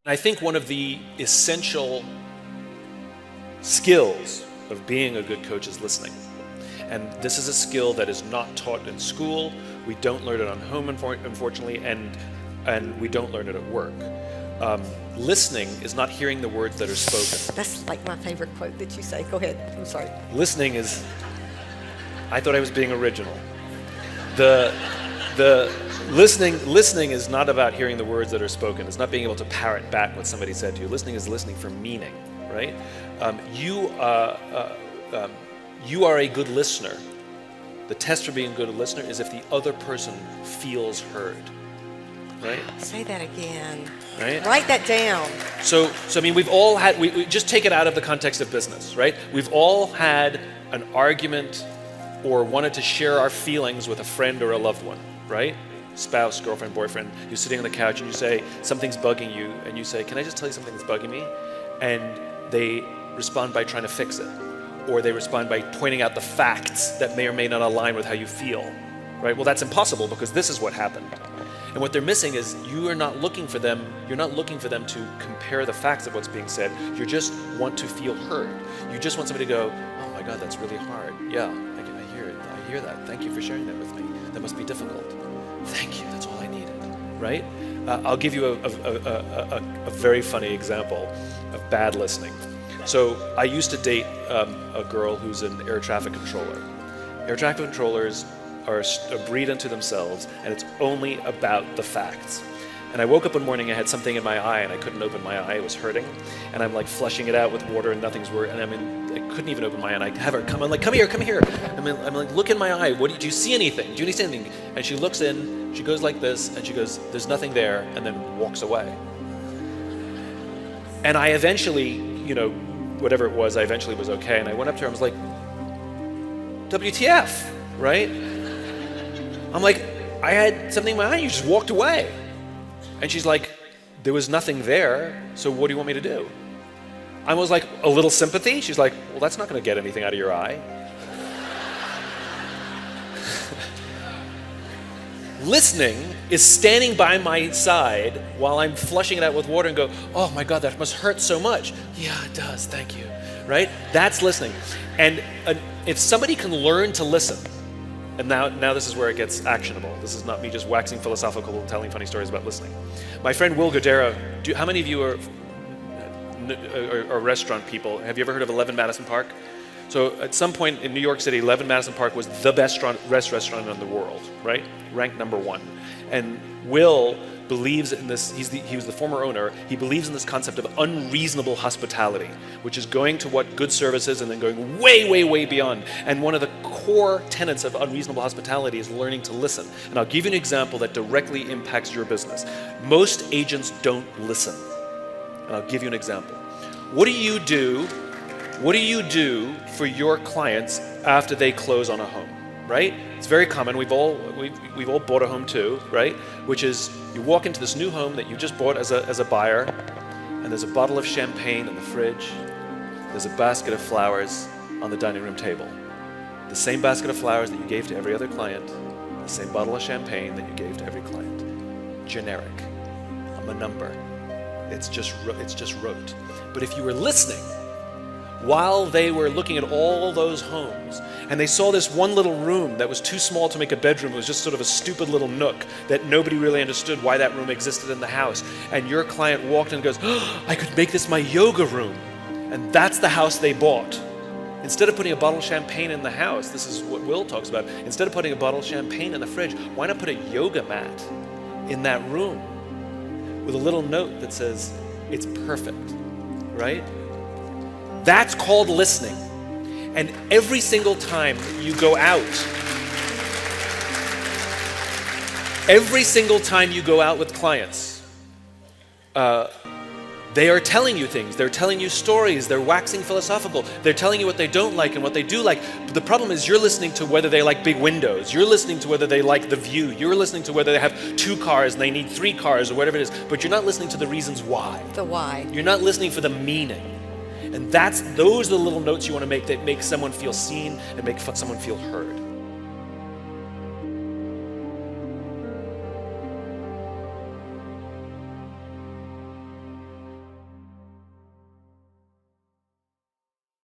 I think one of the essential skills of being a good coach is listening. And this is a skill that is not taught in school. We don't learn it on home, unfortunately, and we don't learn it at work. Listening is not hearing the words that are spoken. That's like my favorite quote that you say. Go ahead. I'm sorry. Listening is, I thought I was being original. The listening is not about hearing the words that are spoken. It's not being able to parrot back what somebody said to you. Listening is listening for meaning, right? You are a good listener. The test for being a good listener is if the other person feels heard, right? Say that again. Right? Write that down. So I mean, we've all had, we just take it out of the context of business, right? We've all had an argument or wanted to share our feelings with a friend or a loved one, right? Spouse, girlfriend, boyfriend. You're sitting on the couch and you say, something's bugging you, and you say, can I just tell you something that's bugging me? And they respond by trying to fix it. Or they respond by pointing out the facts that may or may not align with how you feel, right? Well, that's impossible because this is what happened. And what they're missing is you're not looking for them to compare the facts of what's being said. You just want to feel heard. You just want somebody to go, oh my God, that's really hard. Yeah, I hear it. I hear that. Thank you for sharing that with me. That must be difficult. Thank you, that's all I needed, right? I'll give you a very funny example of bad listening. So I used to date a girl who's an air traffic controller. Air traffic controllers are a breed unto themselves, and it's only about the facts. And I woke up one morning, I had something in my eye, and I couldn't open my eye, it was hurting. And I'm like flushing it out with water, and nothing's working. And I couldn't even open my eye, and I have her come, I'm like, come here. I'm like, look in my eye, do you see anything? Do you see anything? And she looks in, she goes like this, and she goes, there's nothing there, and then walks away. And I eventually, whatever it was, I eventually was okay, and I went up to her, I was like, WTF, right? I'm like, I had something in my eye, you just walked away. And she's like, there was nothing there, so what do you want me to do? I was like, a little sympathy? She's like, well, that's not gonna get anything out of your eye. Listening is standing by my side while I'm flushing it out with water and go, oh my God, that must hurt so much. Yeah, it does, thank you, right? That's listening. And if somebody can learn to listen, and now this is where it gets actionable. This is not me just waxing philosophical and telling funny stories about listening. My friend Will Godera, how many of you are restaurant people? Have you ever heard of 11 Madison Park? So at some point in New York City, 11 Madison Park was the best restaurant in the world, right? Ranked #1. And Will believes in this, he was the former owner, he believes in this concept of unreasonable hospitality, which is going to what good service is and then going way, way, way beyond. And one of the core tenets of unreasonable hospitality is learning to listen. And I'll give you an example that directly impacts your business. Most agents don't listen. And I'll give you an example. What do you do for your clients after they close on a home, right? It's very common. We've all bought a home too, right? Which is you walk into this new home that you just bought as a buyer, and there's a bottle of champagne in the fridge. There's a basket of flowers on the dining room table. The same basket of flowers that you gave to every other client, the same bottle of champagne that you gave to every client. Generic. I'm a number. It's just rote. But if you were listening, while they were looking at all those homes, and they saw this one little room that was too small to make a bedroom, it was just sort of a stupid little nook that nobody really understood why that room existed in the house, and your client walked in and goes, oh, I could make this my yoga room, and that's the house they bought. Instead of putting a bottle of champagne in the house, this is what Will talks about, instead of putting a bottle of champagne in the fridge, why not put a yoga mat in that room with a little note that says, it's perfect, right? That's called listening. And every single time you go out with clients, they are telling you things. They're telling you stories. They're waxing philosophical. They're telling you what they don't like and what they do like. But the problem is you're listening to whether they like big windows. You're listening to whether they like the view. You're listening to whether they have 2 cars and they need 3 cars or whatever it is. But you're not listening to the reasons why. The why. You're not listening for the meaning. And those are the little notes you want to make that make someone feel seen and make someone feel heard.